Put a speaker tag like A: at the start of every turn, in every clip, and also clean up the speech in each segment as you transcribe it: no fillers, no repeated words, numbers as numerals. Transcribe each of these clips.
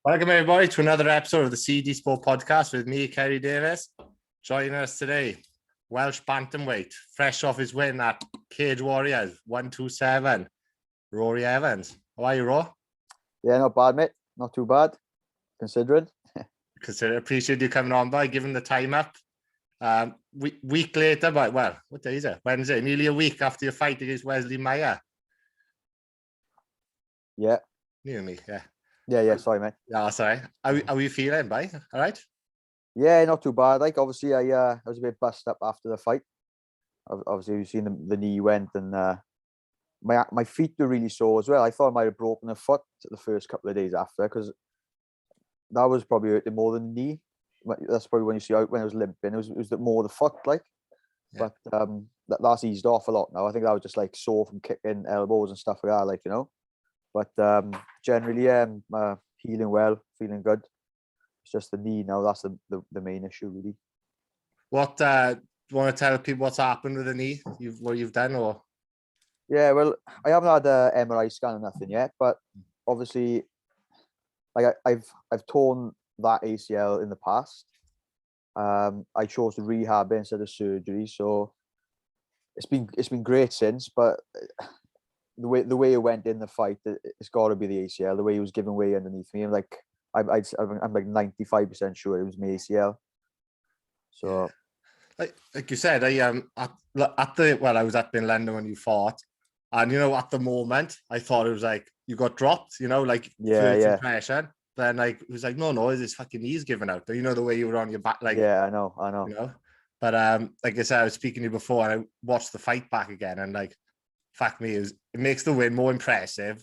A: Welcome everybody to another episode of the CD Sport Podcast with me, Kerry Davis. Joining us today, Welsh Bantamweight, fresh off his win at Cage Warriors 127, Rory Evans. How are you, Ro?
B: Yeah, not bad, mate. Not too bad, considering.
A: Appreciate you coming on by, giving the time up. Week later, but well, what day is it? Wednesday, nearly a week after your fight against Wesley Meyer.
B: Yeah.
A: You and me, yeah.
B: Yeah, sorry, mate.
A: Yeah, sorry. How are you feeling, bye? All right?
B: Yeah, not too bad. Like, obviously, I was a bit bust up after the fight. Obviously, you've seen the knee went, and my feet were really sore as well. I thought I might have broken a foot the first couple of days after, because that was probably hurting more than the knee. That's probably when you see out when I was limping. It was more the foot, like. Yeah. But that's eased off a lot now. I think that was just like sore from kicking elbows and stuff like that, like, you know. But generally, yeah, I'm healing well, feeling good. It's just the knee now. That's the main issue, really.
A: What do you want to tell people what's happened with the knee? What you've done, or?
B: Yeah, well, I haven't had an MRI scan or nothing yet, but obviously, like I've torn that ACL in the past. I chose to rehab instead of surgery, so it's been great since. But the way it went in the fight, it's got to be the ACL. The way he was giving way underneath me, I'm like 95% sure it was my ACL. So,
A: like you said, I was up in London when you fought, and you know, at the moment, I thought it was like you got dropped. You know, like first impression. Then like it was like, no, is his fucking knees giving out? You know, the way you were on your back, like
B: yeah, I know.
A: You know, but like I said, I was speaking to you before, and I watched the fight back again, and like, fuck me, it makes the win more impressive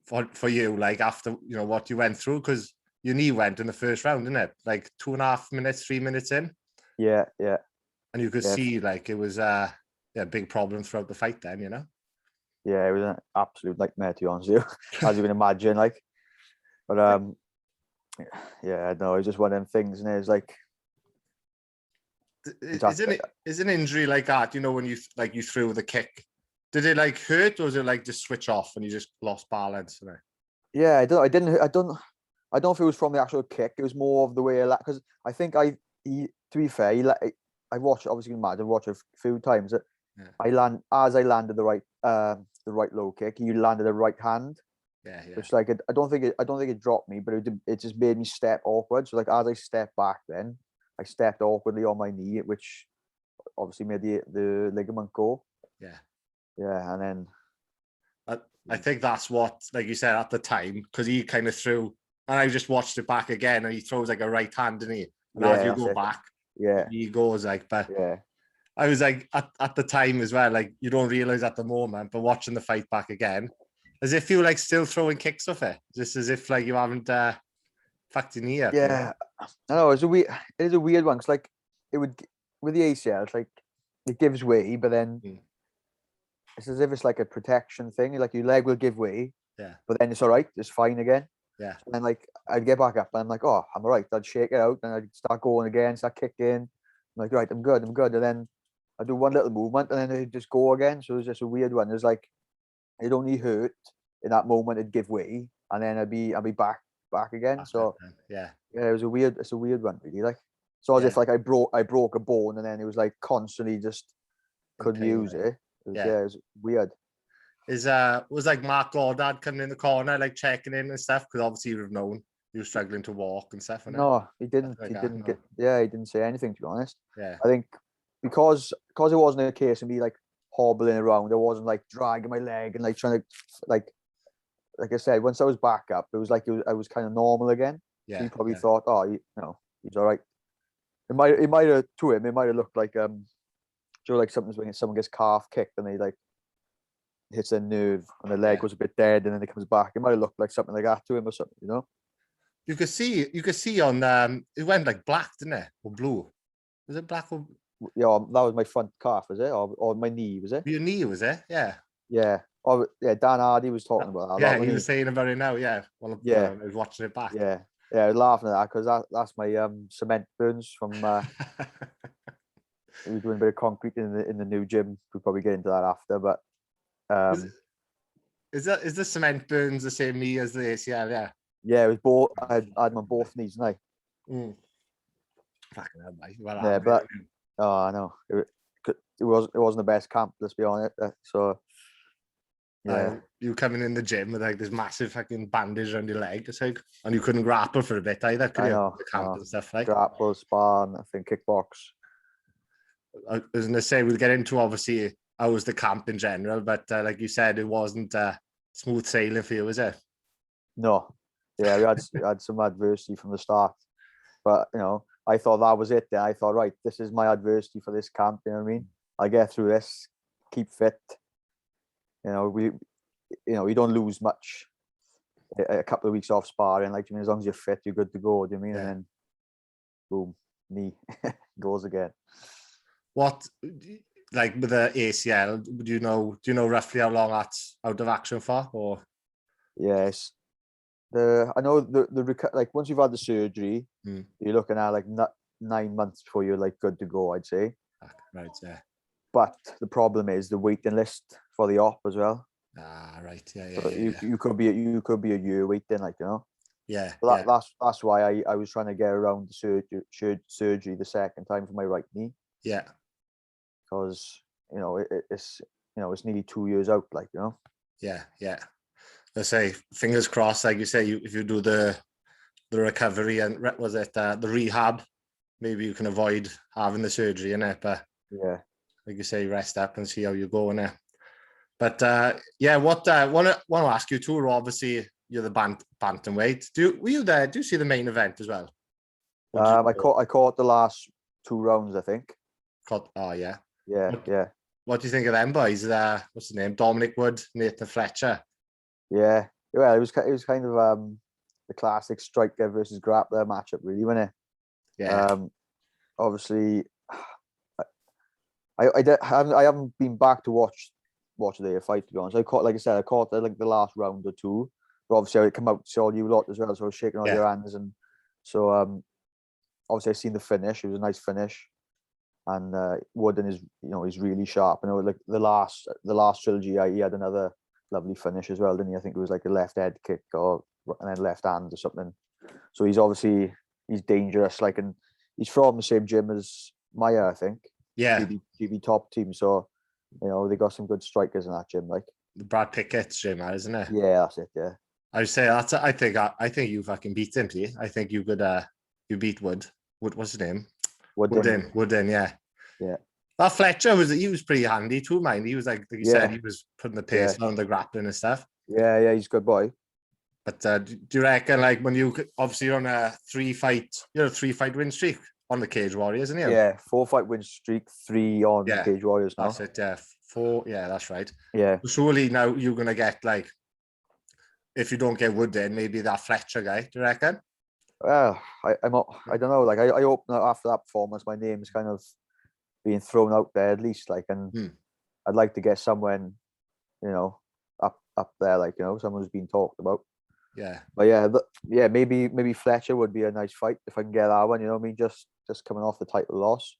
A: for you, like after you know what you went through, because your knee went in the first round, didn't it? Like 2.5 minutes, 3 minutes in.
B: Yeah.
A: And you could see like it was a big problem throughout the fight then, you know?
B: Yeah, it was an absolute nightmare, to be honest with you, as you can imagine, like. But yeah, no, it's just one of them things, and it's like,
A: is an injury like that, you know, when you threw the kick, did it like hurt, or was it like just switch off and you just lost balance? You know?
B: Yeah, I don't know if it was from the actual kick. It was more of the way because I think to be fair, I watched, obviously, I've watched a few times. Yeah. I landed the right low kick. He landed the right hand.
A: Yeah.
B: Which, like, I don't think it dropped me, but it just made me step awkward. So like as I stepped back, then I stepped awkwardly on my knee, which obviously made the ligament go. Yeah, and then
A: I think that's what, like you said at the time, because he kind of threw, and I just watched it back again, and he throws like a right hand, didn't he? And as you go back, he goes like, but
B: yeah.
A: I was like, at the time as well, like you don't realize at the moment, but watching the fight back again, does it feel like still throwing kicks off it? Just as if like you haven't fucked your knee up.
B: Yeah, I know, it is a weird one, because like it would, with the ACL, it's like it gives way, but then it's as if it's like a protection thing. Like your leg will give way, but then it's all right, it's fine again.
A: Yeah.
B: And then like I'd get back up and I'm like, oh, I'm all right. I'd shake it out and I'd start going again, start kicking. I'm like, right, I'm good. And then I do one little movement and then it'd just go again. So it was just a weird one. It's like it only hurt in that moment, it'd give way, and then I'd be back again. So
A: yeah,
B: it's a weird one, really. Like, so as if like I broke a bone and then it was like constantly just couldn't use it. It was weird.
A: Was like Mark Goddard coming in the corner, like checking in and stuff, because obviously you would have known you were struggling to walk and stuff.
B: No, he didn't. He didn't say anything, to be honest. Yeah, I think because it wasn't a case of me like hobbling around. I wasn't like dragging my leg and like trying to like I said. Once I was back up, it was like I was kind of normal again. Yeah, so he probably thought, oh, he's all right. It might have, to him, it might have looked like like sometimes when someone gets calf kicked and they like hits their nerve and the leg goes a bit dead and then it comes back. It might have looked like something like that to him or something, you know.
A: You could see on it went like black, didn't it, or blue? Was it black or?
B: Yeah, that was my front calf, was it, or my knee, was it?
A: Your knee, was it? Yeah.
B: Yeah. Oh, yeah. Dan Hardy was talking about that.
A: Yeah, he was saying about it now. Yeah. Well, I was watching it back.
B: Yeah. Yeah, I was laughing at that because that's my cement burns from. We were doing a bit of concrete in the new gym. We'll probably get into that after, but.
A: Is the cement burns the same knee as the ACL? Yeah.
B: Yeah, it was both. I had them on both knees, didn't I?
A: Mm. Fucking hell, mate. Well,
B: Yeah, but I know it wasn't the best camp. Let's be honest. So yeah,
A: you coming in the gym with like this massive fucking bandage around your leg, it's like, and you couldn't grapple for a bit either, could
B: I
A: you?
B: know.
A: The camp and stuff like.
B: Grapple, spar, and I think kickbox.
A: I was gonna say we'll get into obviously how was the camp in general, but like you said, it wasn't smooth sailing for you, was it?
B: No, yeah, we had some adversity from the start, but I thought that was it. Then I thought, right, this is my adversity for this camp. You know what I mean? I get through this, keep fit. We don't lose much. A couple of weeks off sparring, like, as long as you're fit, you're good to go. Do you mean? Yeah. And then, boom, knee goes again.
A: What, like with the ACL? Do you know roughly how long that's out of action for? Or
B: yes, I know the like once you've had the surgery, you're looking at like 9 months before you're like good to go, I'd say.
A: Right, yeah.
B: But the problem is the waiting list for the op as well.
A: Ah, right, yeah.
B: So you could be a year waiting, like,
A: Yeah,
B: so that's why I was trying to get around the surgery the second time for my right knee.
A: Yeah,
B: because it's nearly 2 years out, like,
A: Yeah. I say fingers crossed, like you say, if you do the recovery and was it the rehab, maybe you can avoid having the surgery in it. But
B: yeah,
A: like you say, rest up and see how you go in it. But yeah, what want to ask you too? Obviously, you're the bantamweight. Were you there? Do you see the main event as well?
B: I caught the last 2 rounds, I think.
A: Oh yeah.
B: Yeah.
A: What do you think of them boys? What's the name? Dominic Wood, Nathan Fletcher.
B: Yeah. Well, it was kind of the classic striker versus grappler matchup, really, wasn't it?
A: Yeah.
B: Obviously, I haven't been back to watch their fight, to be honest. I caught like the last round or two. But obviously, I come out to saw you lot as well, so I was shaking all your hands, and so obviously I seen the finish. It was a nice finish, and Wooden is he's really sharp. I know, like the last trilogy, he had another lovely finish as well, didn't he? I think it was like a left head kick and then left hand or something. So he's dangerous. Like, and he's from the same gym as Maya, I think.
A: Yeah.
B: GB top team. So they got some good strikers in that gym. Like
A: the Brad Pickett's gym, isn't it?
B: Yeah, that's it. Yeah.
A: I would say that's. I think you fucking beat him, P. I think you could. You beat Wood. What's his name? Wooden. Yeah.
B: Yeah.
A: That Fletcher was pretty handy too, mind. He was like you said, he was putting the pace on the grappling and stuff.
B: Yeah, he's a good boy.
A: But do you reckon, like, when you're on a 3-fight win streak on the Cage Warriors, isn't he?
B: Yeah, 4-fight win streak, 3 on Cage Warriors now.
A: That's it. Yeah, 4. Yeah, that's right.
B: Yeah.
A: Surely now you're gonna get, like, if you don't get Wood in, maybe that Fletcher guy. Do you reckon?
B: Well, I don't know. Like, I hope that after that performance, my name's kind of being thrown out there at least. Like, and I'd like to get someone, up there. Like, someone who's been talked about.
A: Yeah.
B: But maybe Fletcher would be a nice fight if I can get that one. I mean, just coming off the title loss,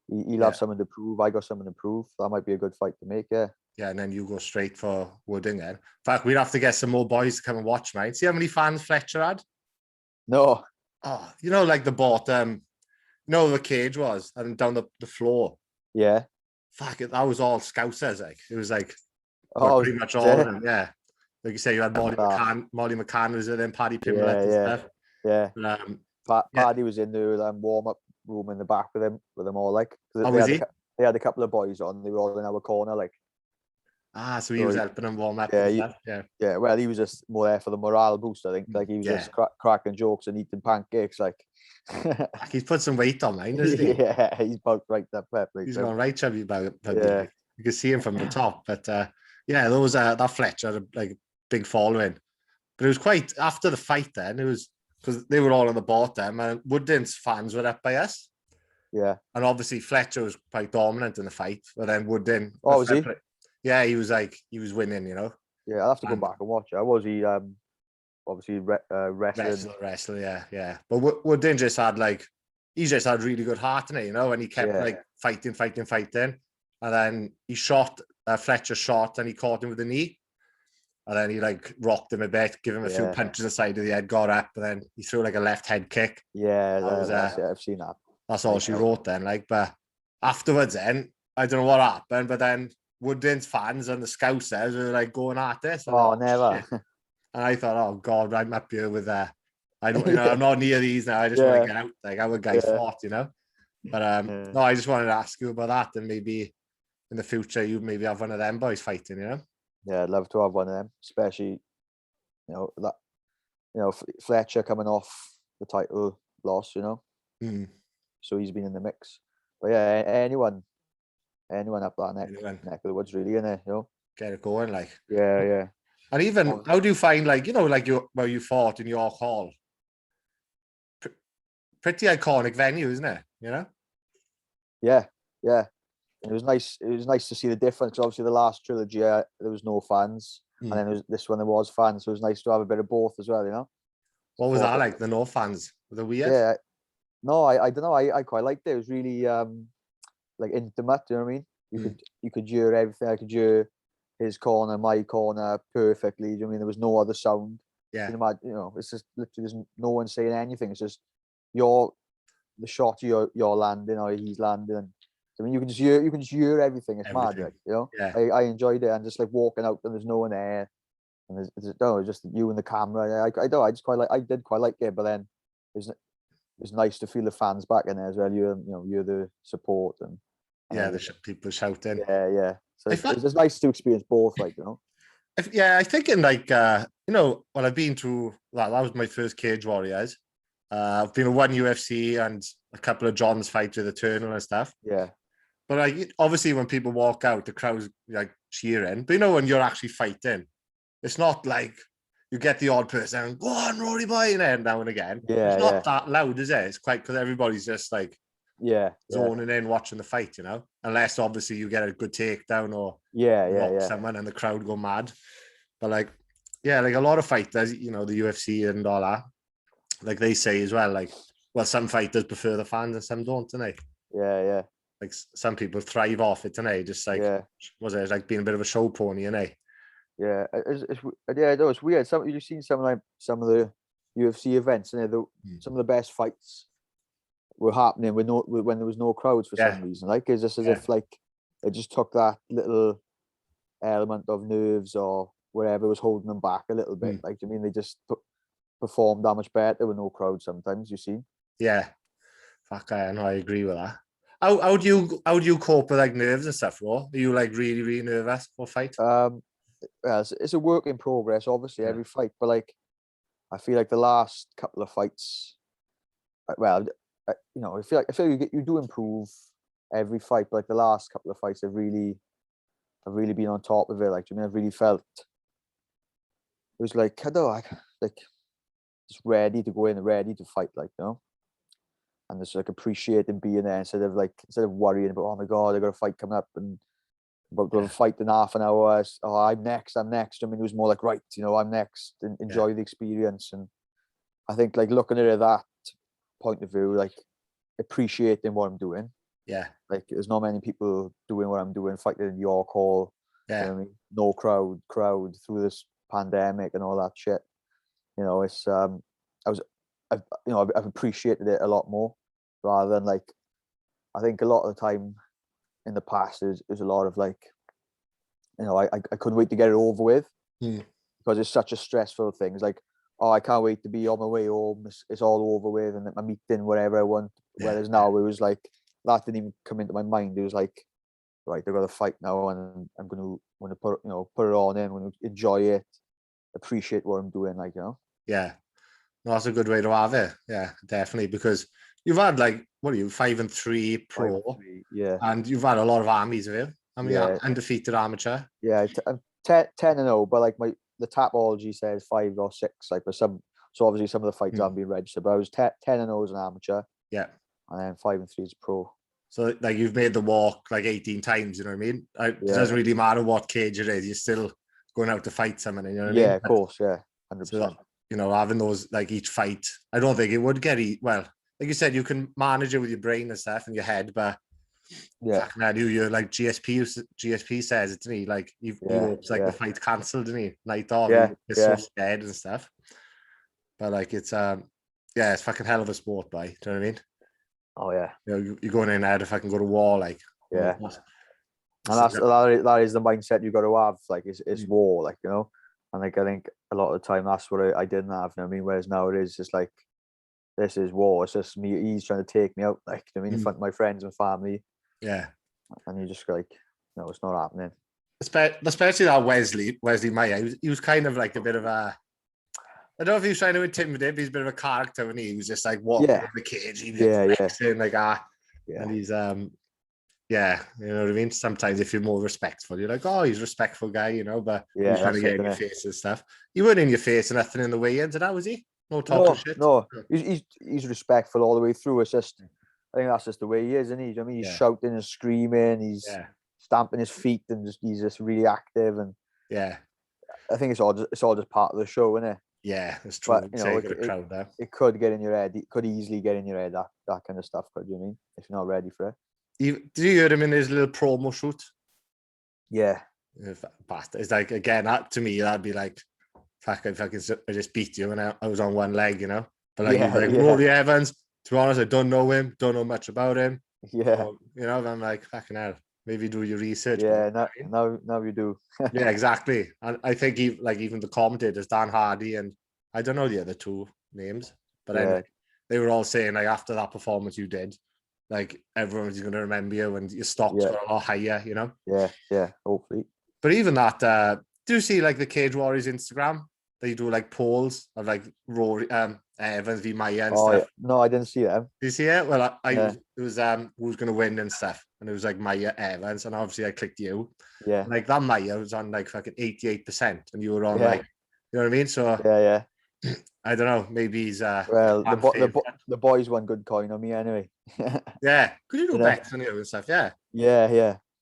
B: he'll have something to prove. I got something to prove. That might be a good fight to make. Yeah.
A: Yeah, and then you go straight for Wooding then. In fact, we'd have to get some more boys to come and watch, mate. See how many fans Fletcher had?
B: No.
A: Oh, like the bottom, the cage was, and down the floor.
B: Yeah.
A: Fuck it, that was all Scousers. Like, it was like pretty much all of them. Yeah. Like you say, you had Molly McCann was there, then Paddy Pimblett and stuff.
B: Yeah. Paddy was in the warm-up room in the back with them all. Like, they had a couple of boys on. They were all in our corner, like.
A: So he was helping them warm up and stuff.
B: Yeah. Well, he was just more there for the morale boost, I think. Like, he was just cracking jokes and eating pancakes. Like,
A: he's put some weight on, man, isn't he?
B: Yeah, he's about right that pep. Like,
A: he's gone right chubby about it.
B: Yeah.
A: You can see him from the top. But those that Fletcher had like big following. But it was quite after the fight. Then it was because they were all on the bottom, and Woodin's fans were up by us.
B: Yeah.
A: And obviously Fletcher was quite dominant in the fight, but then Woodin.
B: Oh, was he?
A: Yeah, he was winning,
B: Yeah, I'll have to go back and watch it. Was he obviously wrestling?
A: Wrestler, yeah. But Woodin just had he just had really good heart in it, and he kept fighting. And then he shot, Fletcher shot, and he caught him with the knee. And then he like rocked him a bit, give him a few punches on the side of the head, got up, and then he threw like a left head kick.
B: Yeah, I've seen that.
A: That's all she wrote then. Like, but afterwards, then I don't know what happened, but then Woodland's fans and the Scousers were like going at this.
B: Never.
A: Shit. And I thought, oh God, I'm up here with I don't, I'm not near these now. I just want to get out. Like our guy fought, But no, I just wanted to ask you about that, and maybe in the future you maybe have one of them boys fighting,
B: Yeah, I'd love to have one of them, especially Fletcher coming off the title loss, So he's been in the mix. But yeah, anyone up that neck of the woods, really, innit?
A: Get it going, like.
B: Yeah.
A: And even how do you find like you fought in York Hall? Pretty iconic venue, isn't it?
B: Yeah. It was nice. It was nice to see the difference. 'Cause obviously, the last trilogy there was no fans, and then this one there was fans. So it was nice to have a bit of both as well.
A: What was that like? The no fans? Were they weird?
B: Yeah. No, I don't know. I quite liked it. It was really like intimate. You know what I mean? You could hear everything. I could hear his corner, my corner perfectly. You know what I mean? There was no other sound.
A: Yeah.
B: It's just literally there's no one saying anything. It's just the shot you're landing or he's landing. I mean, you can just hear everything. It's mad, like,
A: Yeah.
B: I enjoyed it, and just like walking out and there's no one there, and it's just you and the camera. I did quite like it, but then it's nice to feel the fans back in there as well. You're the support and
A: the people shouting.
B: Yeah. So it's nice to experience both, like,
A: I think in like when I've been to that was my first Cage Warriors. I've been to one UFC and a couple of John's fights with Eternal and stuff.
B: Yeah.
A: But like obviously when people walk out, the crowd's like cheering. But when you're actually fighting, it's not like you get the odd person, go on, Rory boy, now and again.
B: Yeah.
A: It's not that loud, is it? It's quite because everybody's just like zoning in, watching the fight, Unless obviously you get a good takedown or knock someone and the crowd go mad. But like a lot of fighters, the UFC and all that, like they say as well, like, well, some fighters prefer the fans and some don't, don't they?
B: Yeah.
A: Like some people thrive off it, don't they? Just like, it's like being a bit of a show pony,
B: Yeah, it's weird. You've seen some of the UFC events, and some of the best fights were happening when there was no crowds for some reason. Like it's just as if like it just took that little element of nerves or whatever was holding them back a little bit. Like, I mean, they just performed that much better with no crowd sometimes. You see?
A: Yeah, fuck, I know. I agree with that. How do you cope with like nerves and stuff, Ro? Are you like really, really nervous for a fight?
B: It's a work in progress, obviously, every fight. But like, I feel like the last couple of fights, I feel like you do improve every fight. But like the last couple of fights, I've really been on top of it. Like, I've really felt it was like just ready to go in, ready to fight, like, and just like appreciating being there instead of worrying about, oh my God, I got a fight coming up and about to have a fight in half an hour. Oh, I'm next. I mean, it was more like, right, I'm next, and enjoy the experience. And I think like looking at it that point of view, like appreciating what I'm doing.
A: Yeah.
B: Like there's not many people doing what I'm doing, fighting in York Hall.
A: Yeah.
B: You know what I mean? No crowd through this pandemic and all that shit. It's I've appreciated it a lot more rather than like, I think a lot of the time in the past there's a lot of like, I couldn't wait to get it over with because it's such a stressful thing. It's like, oh, I can't wait to be on my way home. It's all over with, and I'm eating whatever I want. Whereas now it was like that didn't even come into my mind. It was like, right, I've got to fight now, and I'm going to put it on in. I'm going to enjoy it, appreciate what I'm doing, like,
A: Yeah, no, that's a good way to have it. Yeah, definitely, because you've had like, what are you, 5-3 pro?
B: 5-3, yeah,
A: and you've had a lot of armies of it. I mean, undefeated amateur.
B: Yeah, I'm 10-0, but like the Tapology says 5 or 6. Like so obviously some of the fights haven't been registered, but I was 10-0 as an amateur.
A: Yeah,
B: and then 5-3 as a pro.
A: So like you've made the walk like 18 times. You know what I mean? It doesn't really matter what cage it is. You're still going out to fight someone. You know what I mean?
B: Yeah, of course. Yeah, 100%.
A: So, having those like each fight, I don't think it would get well. Like you said, you can manage it with your brain and stuff and your head, but
B: Yeah.
A: fucking hell, you like GSP says it to me, like he hopes like the fight cancelled, didn't he? Night off,
B: Yeah,
A: he's so scared and stuff. But like it's it's fucking hell of a sport, boy. Do you know what I mean?
B: Oh yeah.
A: You know, you're going in there to fucking go to war, like
B: Yeah.
A: and
B: that is the mindset you got to have. Like it's war, like, you know. And like I think a lot of the time that's what I didn't have. You know what I mean? Whereas now it is just like, this is war. It's just me. He's trying to take me out, like, you know what I mean, in front of my friends and family.
A: Yeah.
B: And you just like, no, it's not happening.
A: Especially that Wesley Meyer. He was kind of like a bit of a. I don't know if he was trying to intimidate, but he's a bit of a character, and he was just like walking in the cage, he was flexing, like and he's yeah, you know what I mean. Sometimes if you're more respectful, you're like, oh, he's a respectful guy, you know. But he's trying to get in your face and stuff. He weren't in your face and nothing in the way into that, was he? No talking shit.
B: No, he's respectful all the way through. It's just, I think that's just the way he is, isn't he? I mean, he's shouting and screaming, he's stamping his feet, and he's just really active. And I think it's all just part of the show, isn't it?
A: Yeah, it's true.
B: But you know, it could get in your head. It could easily get in your head, that kind of stuff. Could you mean, if you're not ready for it?
A: Did you hear him in his little promo shoot?
B: Yeah.
A: It's like, again, that to me, that'd be like, fuck, I just beat you and I was on one leg, you know. But like, Rory Evans, to be honest, I don't know him, don't know much about him.
B: Yeah.
A: So, you know, I'm like, fucking hell, maybe do your research.
B: Yeah, now you do.
A: Yeah, exactly. And I think even the commentators, Dan Hardy and I don't know the other two names, but anyway, they were all saying like, after that performance you did, like everyone's going to remember you and your stocks got a lot higher, you know?
B: Yeah, hopefully.
A: But even that, do you see like the Cage Warriors Instagram? They do like polls of like Rory Evans v Maya and stuff.
B: Yeah. No, I didn't see them.
A: Did you see it? Well, it was who's going to win and stuff, and it was like Maya Evans, and obviously I clicked you.
B: Yeah.
A: And like that Maya was on like fucking 88%, and you were on like, you know what I mean? So
B: yeah.
A: I don't know. Maybe he's
B: well, the boys won good coin on me anyway.
A: Yeah, could you do bets on you and stuff? Yeah.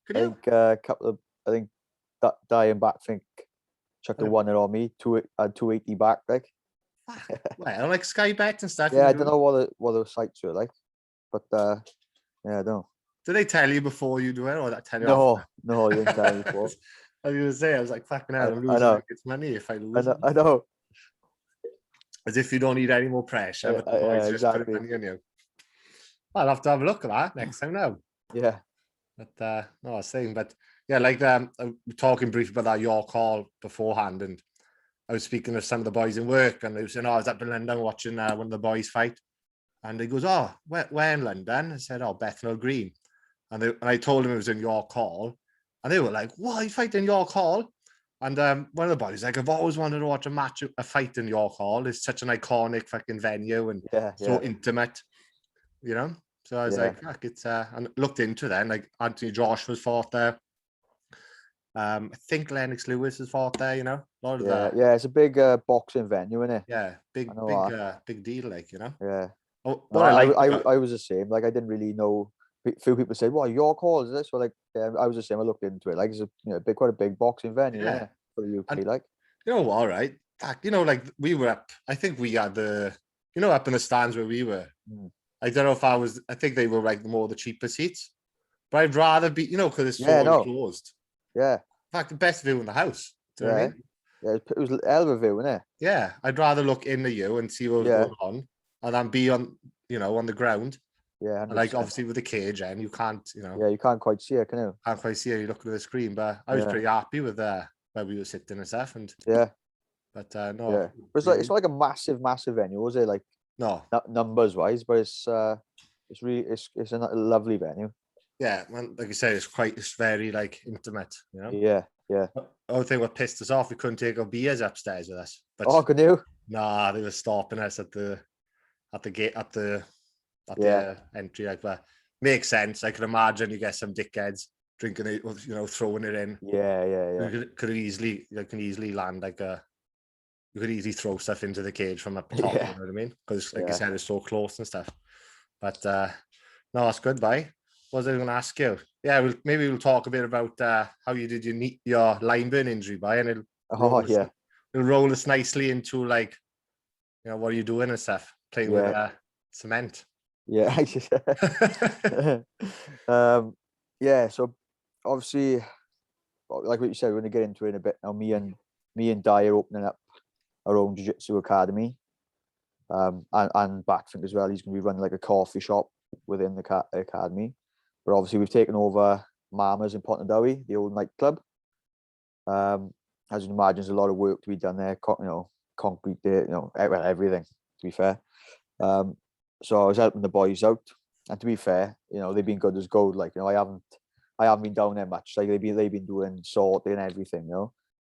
B: Could you? I think dying back, I think chucked a one on me, 280 back, like.
A: Well, like Sky Bet and stuff.
B: Yeah, I don't know what the sites were like, but I don't know.
A: Did they tell you before you do it, or that tell you
B: after? No, they didn't tell me before.
A: I was gonna say, I was like, fucking hell, I'm losing like it's money if I lose.
B: I know.
A: As if you don't need any more pressure, but the boys just put money on you. I'll have to have a look at that next time now.
B: Yeah.
A: But no, I was saying, but yeah, like talking briefly about that York Hall beforehand, and I was speaking to some of the boys in work, and they were saying, I was up in London watching one of the boys fight, and he goes, oh, where in London? I said, oh, Bethnal Green, and I told him it was in York Hall, and they were like, what, you fight in York Hall? And one of the boys like, I've always wanted to watch a fight in York Hall. It's such an iconic fucking venue and so intimate, you know. So I was like, fuck, it's and looked into that. And like Anthony Joshua's fought there. I think Lennox Lewis has fought there, you know. A lot of that.
B: Yeah, it's a big boxing venue, isn't it?
A: Yeah, big deal, like, you know.
B: Yeah.
A: Oh,
B: I was the same. Like, I didn't really know. A few people said, "What, York Hall is this?" So like, I was the same. I looked into it. Like, it's quite a big boxing venue, for the UK. And, like,
A: you know, all right. You know, like we were up. I think we had up in the stands where we were. I don't know if I think they were like more the cheaper seats, but I'd rather be, you know, because it's so enclosed.
B: Yeah.
A: In fact, the best view in the house. Do you know what I mean?
B: Yeah, it was a hell of a view, wasn't it?
A: Yeah, I'd rather look into you and see what was going on, and then be on the ground.
B: Yeah, 100%.
A: And like obviously with the cage, and you can't, you know.
B: Yeah, you can't quite see it, can you?
A: Can't quite see it. You're looking at the screen, but I was pretty happy with where we were sitting and stuff. And but no,
B: but it's like a massive venue, is it? Like,
A: no,
B: not numbers wise, but it's really it's a lovely venue.
A: Yeah, man, like you said, it's very like intimate, you know.
B: Yeah.
A: The only thing what pissed us off, we couldn't take our beers upstairs with us. But
B: could you?
A: Nah, they were stopping us at the gate, at the entry. Like, but makes sense. I can imagine you get some dickheads drinking it, you know, throwing it in.
B: Yeah.
A: You can easily land like you could easily throw stuff into the cage from up top. You know what I mean? Because like you said, it's so close and stuff. But no, that's good. Bye. What was I going to ask you? Yeah, maybe we'll talk a bit about how you did your line burn injury, by, and it'll roll us nicely into, like, you know, what are you doing and stuff, playing with cement.
B: Yeah, yeah. So obviously, like what you said, we're gonna get into it in a bit now. Me and Di are opening up our own jiu-jitsu academy, and Backfink as well. He's gonna be running like a coffee shop within the academy. But obviously, we've taken over Mama's in Pontardawe, the old nightclub. As you can imagine, there's a lot of work to be done there. Concrete there, everything. To be fair, so I was helping the boys out, and to be fair, they've been good as gold. Like, I haven't been down there much. Like, they've been doing sorting and everything.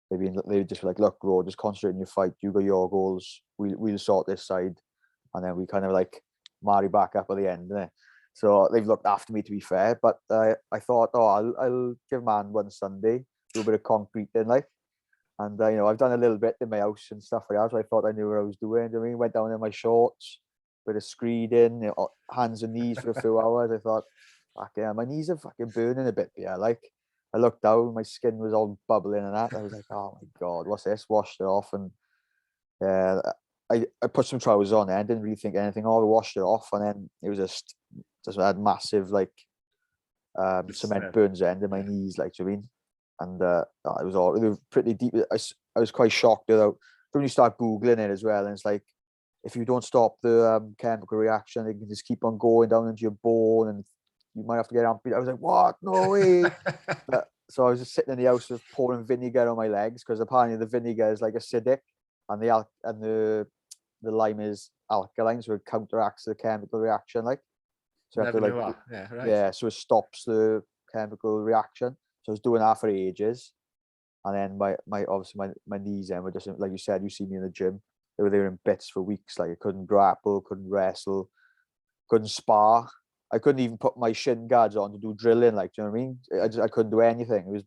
B: They just like, look, bro, just concentrate on your fight. You got your goals. We'll sort this side, and then we kind of like marry back up at the end. Innit? So they've looked after me, to be fair. But I thought, I'll give man one Sunday, do a bit of concrete then, like. And I've done a little bit in my house and stuff like that. So I thought I knew what I was doing. I mean, went down in my shorts, bit of screeding, hands and knees for a few hours. I thought, fuck yeah, my knees are fucking burning a bit. Yeah, like, I looked down, my skin was all bubbling and that. I was like, oh my god, what's this? Washed it off, and I put some trousers on there. I didn't really think anything of it. Washed it off, and then it was just had massive like cement burns end in my knees, like, do you know what I mean? And it was pretty deep. I was quite shocked though. When you start googling it as well, and it's like, if you don't stop the chemical reaction, it can just keep on going down into your bone, and you might have to get amputated. I was like, what? No way. So I was just sitting in the house with pouring vinegar on my legs, because apparently the vinegar is like acidic, and the lime is alkaline, so it counteracts the chemical reaction. Like, so
A: Never knew that. Yeah, right.
B: Yeah, so it stops the chemical reaction. So I was doing that for ages, and then my knees then were just, like you said, you see me in the gym, they were there in bits for weeks. Like, I couldn't grapple, couldn't wrestle, couldn't spar. I couldn't even put my shin guards on to do drilling. Like, do you know what I mean? I couldn't do anything. It was,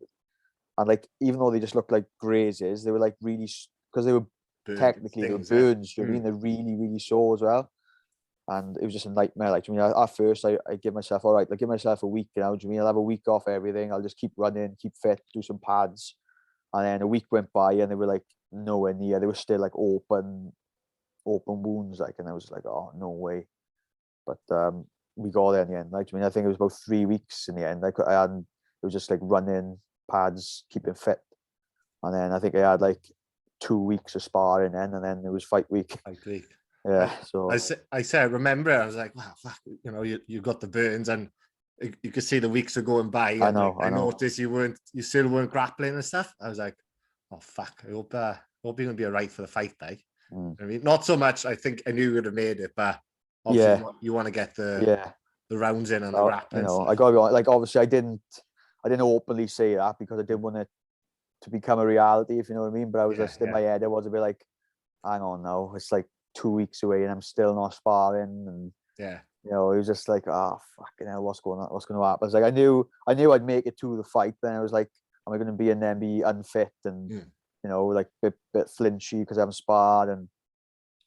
B: and like, even though they just looked like grazes, they were like really, because they were technically they were burns. Do you know what I mean? They're really, really sore as well. And it was just a nightmare. Like, do you know what I mean? At first, I give myself, all right, like, give myself a week. Do you know what I mean? I'll have a week off everything. I'll just keep running, keep fit, do some pads. And then a week went by, and they were like nowhere near. They were still like open wounds. Like, and I was like, oh, no way. But we got there in the end. Like, I mean, I think it was about 3 weeks in the end. It was just like running, pads, keeping fit. And then I think I had like 2 weeks of sparring then, and then it was fight week.
A: Fight week.
B: Yeah. So
A: I said, remember it? I was like, wow, fuck, you got the burns, and you could see the weeks are going by.
B: I know.
A: I noticed you still weren't grappling and stuff. I was like, oh fuck, I hope you're gonna be alright for the fight, like. I mean, not so much. I think I knew you would have made it, but obviously you want to get the rounds in and the grappling.
B: I gotta be honest, like, obviously I didn't openly say that, because I didn't want it to become a reality, if you know what I mean. But I was just in my head, I was a bit like, hang on now, it's like 2 weeks away and I'm still not sparring, and it was just like, oh fucking hell, what's going to happen? It's like, I knew I'd make it to the fight, then I was like, am I going to be in there and be unfit and like bit flinchy because I haven't sparred?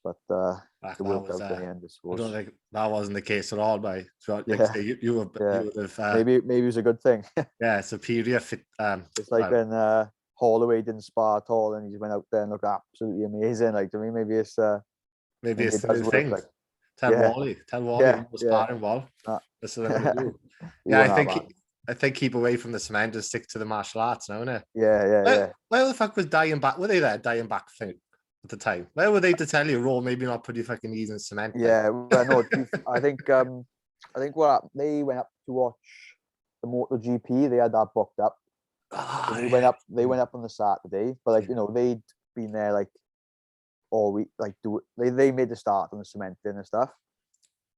B: But it worked out in the end, I suppose.
A: I don't think that wasn't the case at all. By you would have
B: maybe it was a good thing.
A: Superior fit.
B: It's like when Holloway didn't spar at all, and he just went out there and looked absolutely amazing. Like, to me, maybe it's the new thing.
A: Like, tell Wally, sparring Wall. That's what I'm gonna do. I think keep away from the cement and stick to the martial arts now, innit?
B: Yeah.
A: Where the fuck was Dying Back? Were they there, Dying Back thing at the time? Where were they to tell you, Raw, maybe not put your fucking knees in cement?
B: Yeah, well, no, I think what happened, they went up to watch the MotoGP. They had that booked up. They went up on the Saturday, but like, they'd been there like all week, like they made the start on the cementing and stuff,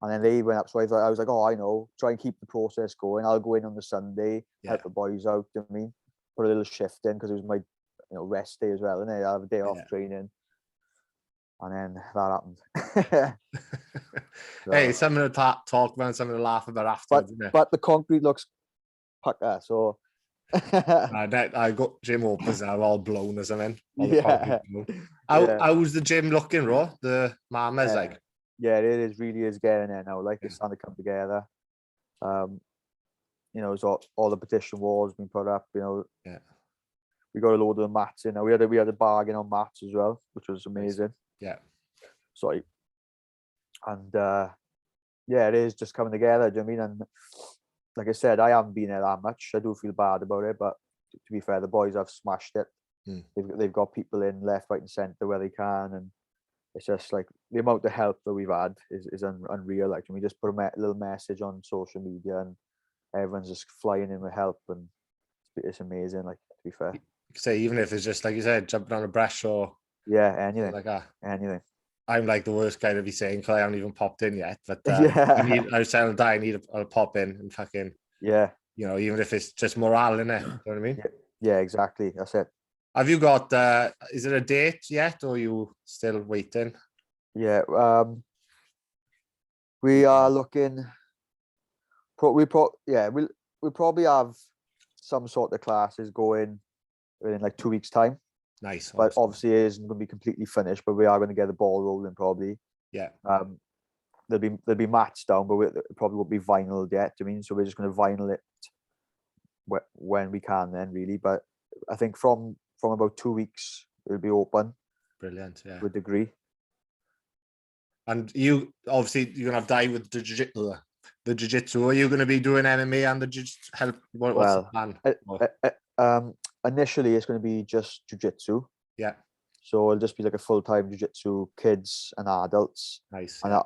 B: and then they went up. So I was like, oh, I know, try and keep the process going. I'll go in on the Sunday, help the boys out. You know what I mean, put a little shift in, because it was my rest day as well, and I'll have a day off training. And then that happened.
A: Hey, something to talk about, something to laugh about afterwards.
B: But the concrete looks pucker, so.
A: I got gym opens now, all blown as I'm in. How's the gym looking, Ro? The Mama's like.
B: Yeah, it really is getting there now. Like, it's starting to come together. So all the petition walls been put up. We got a load of the mats in. We had a bargain on mats as well, which was amazing.
A: Yeah.
B: Sorry. And yeah, it is just coming together. Do you know what I mean? And like I said, I haven't been there that much. I do feel bad about it, but to be fair, the boys have smashed it. They've got people in left, right, and centre where they can, and it's just like the amount of help that we've had is unreal. Like, we just put a little message on social media, and everyone's just flying in with help, and it's amazing. Like, to be fair,
A: say even if it's just like you said, jumping on a brush or
B: anything
A: like that.
B: Anything.
A: I'm like the worst guy to be saying because I haven't even popped in yet. But
B: Yeah,
A: I was telling Di, I'll pop in and fucking,
B: yeah,
A: even if it's just morale in it. You know what I mean?
B: yeah, exactly. That's it.
A: Have you got? Is it a date yet, or are you still waiting?
B: Yeah, we are looking. We'll probably have some sort of classes going in like 2 weeks' time.
A: Nice.
B: But
A: Awesome.
B: obviously, it isn't going to be completely finished. But we are going to get the ball rolling probably.
A: Yeah.
B: There'll be mats down, but it probably won't be vinyl yet. I mean, so we're just going to vinyl it when we can, then really. But I think from about 2 weeks, it'll be open.
A: Brilliant. Yeah.
B: To a degree.
A: And you obviously you're gonna have Di with the jiu-jitsu. Are you going to be doing MMA and the jiu-jitsu help? What's the
B: plan? Initially, it's going to be just jiu-jitsu.
A: Yeah.
B: So it'll just be like a full-time jiu-jitsu, kids and adults.
A: Nice.
B: And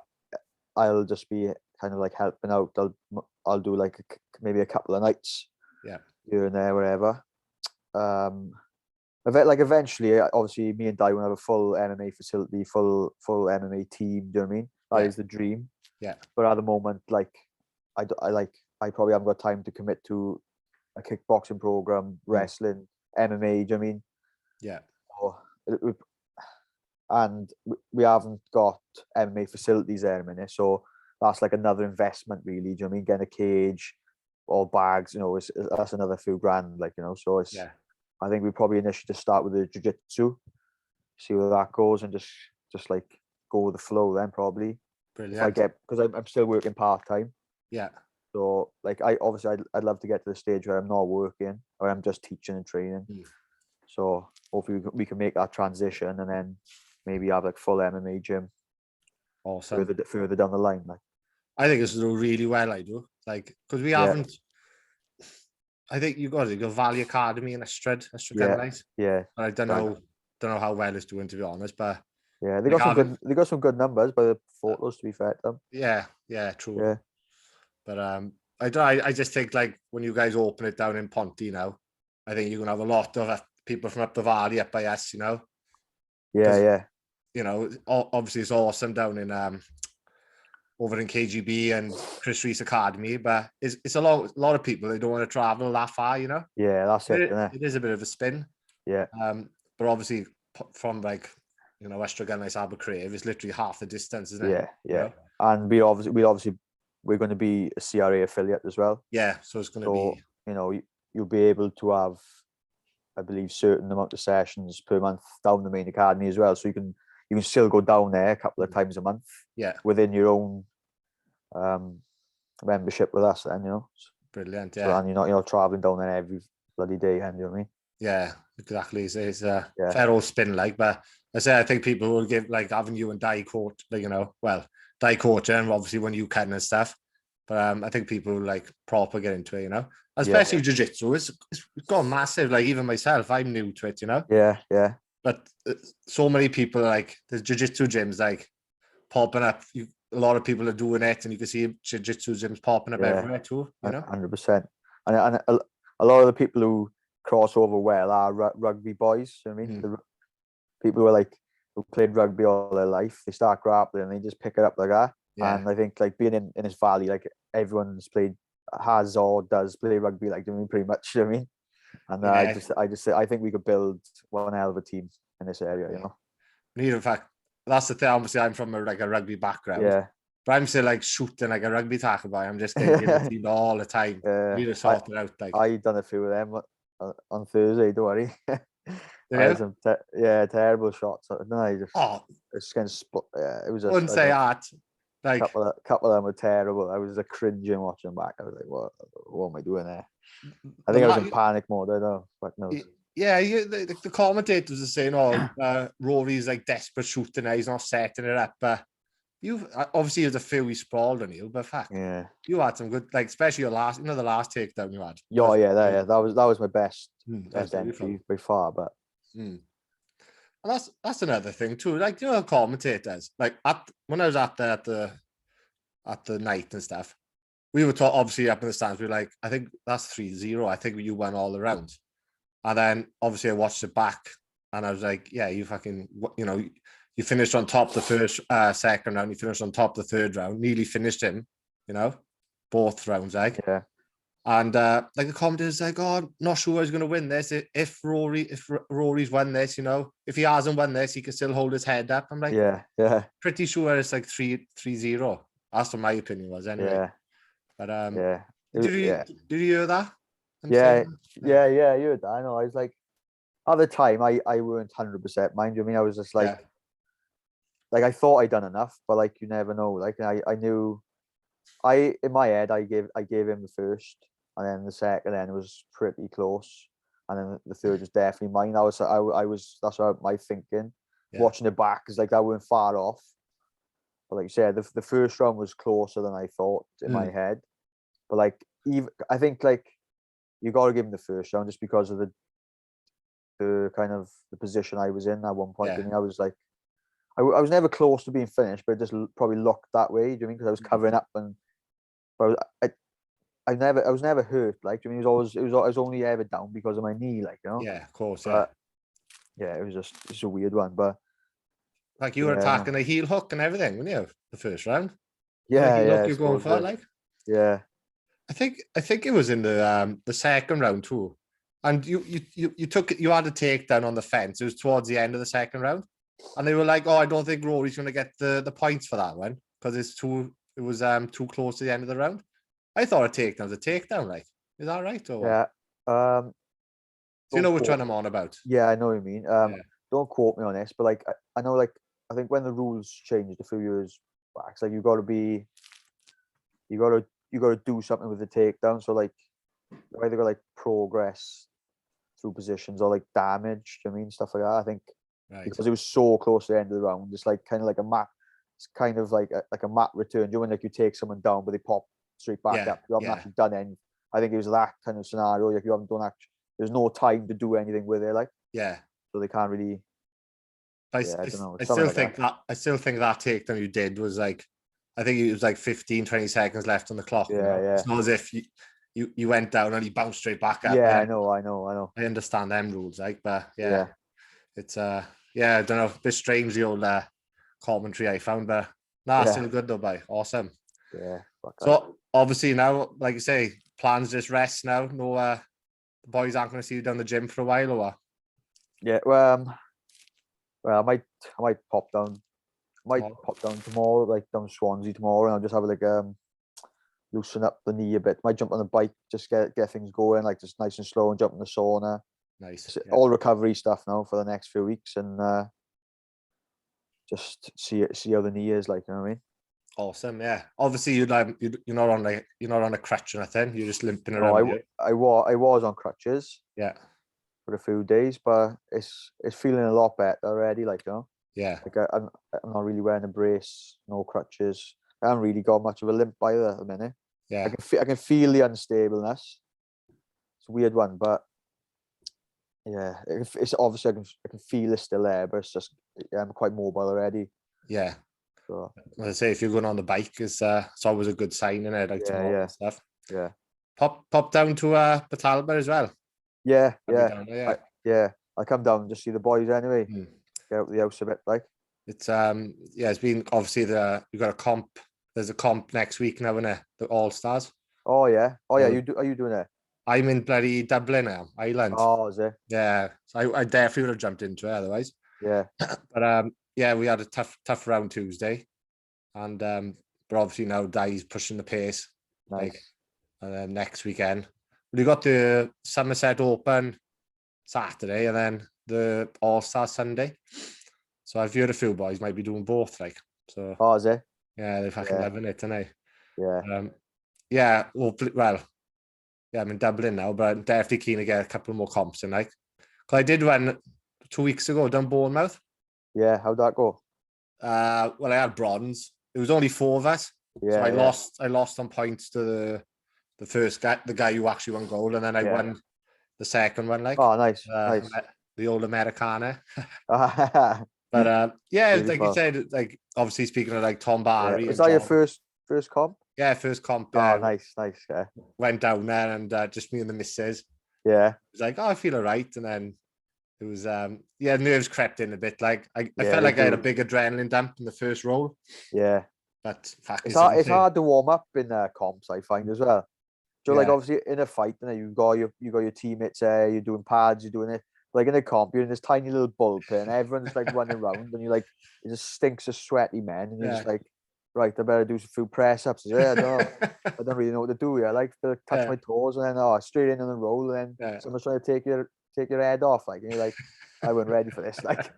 B: I'll just be kind of like helping out. I'll do like maybe a couple of nights.
A: Yeah.
B: Here and there, wherever. Eventually, obviously, me and Di will have a full MMA facility, full MMA team. Do you know what I mean? That is the dream.
A: Yeah.
B: But at the moment, like, I probably haven't got time to commit to a kickboxing program, wrestling, MMA. Do you know what I mean?
A: Yeah.
B: And we haven't got MMA facilities there in a minute, so that's like another investment, really. Do you know what I mean? Getting a cage, all bags, that's another few grand, like, So it's I think we probably initially just start with the jiu-jitsu, see where that goes, and just like go with the flow. Then probably,
A: brilliant.
B: Because I'm still working part-time.
A: Yeah.
B: So like I'd love to get to the stage where I'm not working, or I'm just teaching and training. So hopefully we can make that transition, and then maybe have like full MMA gym.
A: Awesome.
B: Further down the line, like.
A: I think it's doing really well. I do, like, because we haven't. I think you got Valley Academy in Ystrad Nice.
B: Yeah.
A: I don't know how well it's doing, to be honest, but
B: yeah, they got some good numbers by the photos, to be fair to them.
A: Yeah, true.
B: Yeah.
A: But I just think, like, when you guys open it down in Ponty now, I think you're gonna have a lot of people from up the valley up by us,
B: Yeah.
A: Obviously it's awesome down in over in KGB and Chris Reese Academy, but it's a lot of people, they don't want to travel that far,
B: Yeah, that's it.
A: It is a bit of a spin.
B: Yeah.
A: But obviously from like, Western Nice Abercrave, it's literally half the distance, isn't it?
B: Yeah. And we're going to be a CRA affiliate as well.
A: Yeah, so it's going to
B: be, you'll be able to have, I believe, certain amount of sessions per month down the main academy as well. So you can still go down there a couple of times a month.
A: Yeah.
B: Within your own membership with us, then,
A: Brilliant.
B: Yeah. So, and you're not traveling down there every bloody day, and you know what I mean?
A: Yeah, exactly. It's a fair old spin, like, but I think people will give, like, having you and Di coach, like, Di coach, and obviously when you can and stuff. But I think people like proper get into it, especially jiu-jitsu. It's gone massive. Like, even myself, I'm new to it,
B: Yeah.
A: But so many people, like, there's jiu-jitsu gyms like popping up. A lot of people are doing it, and you can see jiu-jitsu gyms popping up everywhere too.
B: 100%. And a lot of the people who cross over well are rugby boys. You know what I mean? The people who played rugby all their life, they start grappling and they just pick it up like that. Yeah. And I think, like, being in this valley, like, everyone's has or does play rugby, like, pretty much. You know what I mean? And I think we could build one hell of a team in this area.
A: In fact, that's the thing. Obviously, I'm from a rugby background.
B: Yeah.
A: But I'm still like shooting like a rugby tackle boy. I'm just getting the team all the time. We just sort it out. Like,
B: I done a few of them on Thursday. Don't worry. I had some terrible shots. It's kind of split. Yeah, it was.
A: Wouldn't say that. Like,
B: couple of them were terrible. I was cringing watching back. I was like, what am I doing there? I think I was in panic mode. I don't know. But no.
A: Yeah, the commentators are saying, Rory's like desperate shooting. He's not setting it up. But you obviously there's a few we sprawled on you, but fuck,
B: Yeah.
A: you had some good, like especially your last, the last takedown you had.
B: Yeah, that was my best
A: That's
B: entry by far. But
A: and that's another thing too. Like commentators, like when I was at the night and stuff, we were obviously up in the stands. We were like, I think that's 3-0. I think you won all the rounds. And then obviously I watched it back, and I was like, yeah, you fucking, you finished on top the first, second round. You finished on top the third round. Nearly finished him, both rounds, like.
B: Yeah.
A: And like the commentators like, oh, not sure who's going to win this. If Rory's won this, if he hasn't won this, he can still hold his head up. I'm like,
B: yeah.
A: pretty sure it's like 3-0. That's what my opinion was anyway.
B: Yeah.
A: But
B: yeah.
A: did you hear that?
B: Yeah. You heard that. I know. I was like, at the time, I weren't 100%, mind you. I mean, I was just like, I thought I'd done enough, but like, you never know. Like, I knew, in my head, I gave him the first, and then the second, then it was pretty close, and then the third was definitely mine. That's what my thinking. Watching it back is like that weren't far off, but like you said, the first round was closer than I thought in my head. But like, I think like you got to give him the first round just because of the kind of the position I was in at one point. I mean, I was like, I was never close to being finished, but it just probably looked that way. Do you know what I mean? Because I was covering up, and but I was never hurt. Like, do you know what I mean? I was only ever down because of my knee. Like,
A: Yeah, of course.
B: But, yeah, it was just a weird one. But
A: like you were attacking a heel hook and everything, weren't you? The first round.
B: Yeah,
A: look you're going for, like.
B: Yeah.
A: I think it was in the second round too, and you had a takedown on the fence. It was towards the end of the second round, and they were like, "Oh, I don't think Rory's going to get the points for that one because it was too close to the end of the round." I thought a takedown's a takedown. Like, is that right or what?
B: Yeah.
A: Do you know which one I'm on about?
B: Yeah, I know what you mean. Don't quote me on this, but like I know, like I think when the rules changed a few years back, it's like you got to do something with the takedown. So like you either got like progress through positions or like damage. Do you know what I mean, stuff like that? I think because it was so close to the end of the round, it's like kind of like a mat. It's kind of like a mat return. You know, when like you take someone down, but they pop straight back up. You haven't actually done anything. I think it was that kind of scenario. Like you haven't done actually. There's no time to do anything with it. Like so they can't really.
A: I don't know. I still think that takedown you did was like, I think it was like 15, 20 seconds left on the clock. It's not as if you went down and you bounced straight back up.
B: Yeah, I know.
A: I understand them rules, like, but it's I don't know, a bit strange, the old commentary I found, but still good though, bye. Awesome.
B: Yeah.
A: So obviously now, like you say, plans just rest now. No, the boys aren't going to see you down the gym for a while, or what?
B: Yeah. Well, I might pop down. Pop down tomorrow, like down Swansea tomorrow, and I'll just have like loosen up the knee a bit. Might jump on the bike, just get things going, like just nice and slow, and jump in the sauna.
A: Nice.
B: All recovery stuff now for the next few weeks, and just see how the knee is, like, you know what I mean.
A: Awesome, yeah. Obviously, you're not on a crutch or anything. You're just limping around.
B: No, I was on crutches.
A: Yeah.
B: For a few days, but it's feeling a lot better already. Like, you know.
A: Yeah.
B: Like I'm not really wearing a brace, no crutches. I haven't really got much of a limp either at the minute.
A: Yeah.
B: I can feel the unstableness. It's a weird one, but yeah, it's obviously I can feel it still there, but it's just I'm quite mobile already.
A: Yeah.
B: So,
A: as I say, if you're going on the bike, it's always a good sign in it, like tomorrow and stuff.
B: Yeah.
A: Pop down to Batalba as well.
B: Yeah. I come down and just see the boys anyway. Get out of the house a bit, like.
A: It's it's been obviously you got a comp. There's a comp next week now, isn't it? The All Stars.
B: Oh yeah. Are you doing it? I'm
A: in bloody Dublin now, Ireland.
B: Oh, is it?
A: Yeah. So I definitely would have jumped into it otherwise.
B: Yeah.
A: But we had a tough round Tuesday, and but obviously now Dai's pushing the pace.
B: Nice.
A: And then next weekend we got the Somerset Open Saturday, and then the All Star Sunday. So I've heard a few boys might be doing both, like. So.
B: Oh, is it?
A: Yeah, they're fucking loving it, aren't
B: they?
A: Yeah. I'm in Dublin now, but I'm definitely keen to get a couple more comps in, like. Because I did one 2 weeks ago down Bournemouth.
B: Yeah, how'd that go?
A: Well, I had bronze, it was only 4 of us.
B: Yeah,
A: So
B: yeah.
A: I lost on points to the first guy, the guy who actually won gold, and then I won the second one, like
B: Oh, nice, nice.
A: the old Americana.
B: Beautiful.
A: But yeah, like you said, like obviously speaking of like Tom Barry
B: Was
A: and
B: that your
A: John,
B: first comp?
A: yeah, first comp,
B: Oh, nice, nice. Yeah,
A: went down there and just me and the missus.
B: yeah,
A: It was like, oh, I feel all right, and then it was yeah, nerves crept in a bit. Like I
B: yeah.
A: felt
B: They
A: like I had a
B: do.
A: big adrenaline dump in the first roll,
B: Yeah,
A: but fuck,
B: it's
A: it's
B: hard. It's
A: insane.
B: hard to warm up in comps. I find as well. So like
A: Yeah,
B: obviously in a fight, you know, you got your teammates there. You're doing pads. You're doing it. Like in a comp, you're in this tiny little bullpen. And everyone's like running around, and you're like, it just stinks of sweaty men, and you're
A: yeah.
B: just like, right, I better do some few press ups. Yeah, I don't really know what to do. Yeah, I like to touch
A: Yeah,
B: my toes, and then straight in on the roll, and then
A: yeah.
B: someone's trying to take your head off, like, and you're like, I wasn't ready for this. Like,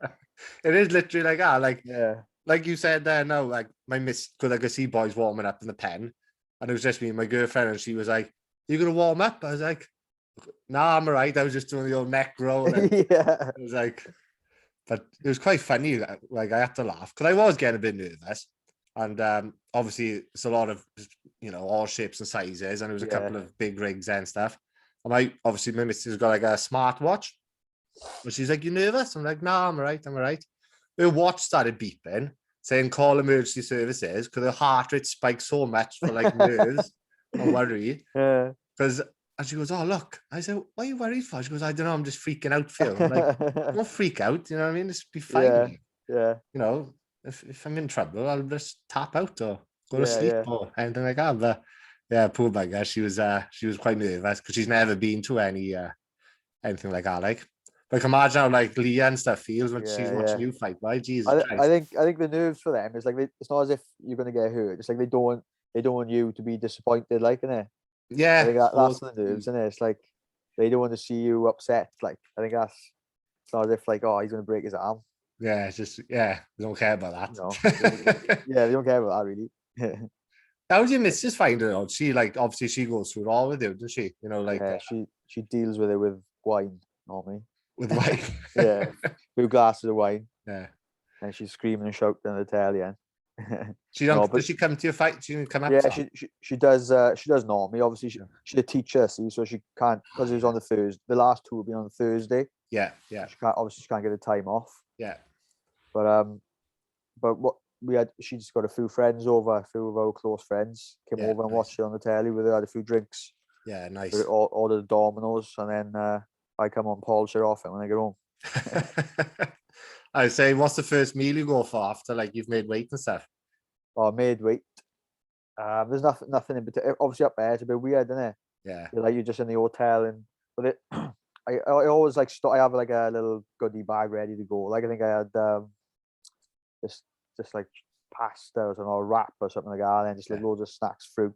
A: It is literally like that.
B: yeah,
A: Like you said there, no, like my miss, because I could see boys warming up in the pen, and it was just me and my girlfriend, and she was like, "You gonna warm up?" I was like, "Nah, I'm alright. I was just doing the old neck roll." And
B: yeah,
A: it was like, but it was quite funny. Like I had to laugh because I was getting a bit nervous, and obviously it's a lot of all shapes and sizes, and it was a
B: yeah,
A: couple of big rigs and stuff. And obviously my missus got like a smartwatch, but she's like, "You nervous?" I'm like, "Nah, I'm alright. I'm alright." Her watch started beeping, saying call emergency services because her heart rate spiked so much for like nerves and worry.
B: yeah.
A: And she goes, "Oh, look." I said, "What are you worried for?" She goes, "I don't know. I'm just freaking out for you." I'm like, "Don't freak out. You know what I mean? Just be fine.
B: Yeah,
A: Like,
B: yeah,
A: you know, if I'm in trouble, I'll just tap out or go to
B: yeah,
A: sleep
B: yeah.
A: or anything like that." But yeah, poor bugger. She was quite nervous because she's never been to anything like that. Like imagine how like Leah and stuff feels when she's
B: Yeah,
A: watching
B: yeah.
A: you fight. Why, Jesus
B: I
A: Christ.
B: think the nerves for them is like it's not as if you're gonna get hurt. It's like they don't want you to be disappointed, like, innit? I
A: Yeah,
B: think that's
A: suppose.
B: the nerves, innit? It's like they don't want to see you upset. Like I think it's not as if like, oh, he's gonna break his arm.
A: Yeah, it's just they don't care about
B: You know,
A: that.
B: yeah, they don't care about that really.
A: How do your missus find it out? She like obviously she goes through it all with you, doesn't she? Like
B: Yeah, she deals with it with wine normally.
A: with Mike.
B: Yeah, 2 glasses of wine,
A: Yeah.
B: and she's screaming and shouting in Italian.
A: She
B: No,
A: don't
B: but
A: does she come to your fight? She didn't come up
B: yeah,
A: to
B: she does normally. Obviously, she's a teacher, see, so she can't because it was on the Thursday. The last 2 will be on the Thursday.
A: Yeah,
B: So she can't get the time off.
A: yeah.
B: But what we had, she just got a few friends over, a few of our close friends came
A: Yeah,
B: over and
A: nice.
B: watched it on the telly with her, had a few drinks,
A: Yeah, nice.
B: all the dominoes, and then I come on polish it off it when I get home.
A: I say, what's the first meal you go for after like you've made weight and stuff?
B: Oh, made weight. There's nothing in particular. Obviously up there, it's a bit weird, isn't it?
A: Yeah.
B: You're just in the hotel, and but it. I always like I have like a little goodie bag ready to go. Like I think I had just like pasta or something, or wrap or something like that, and then just like loads of snacks, fruit.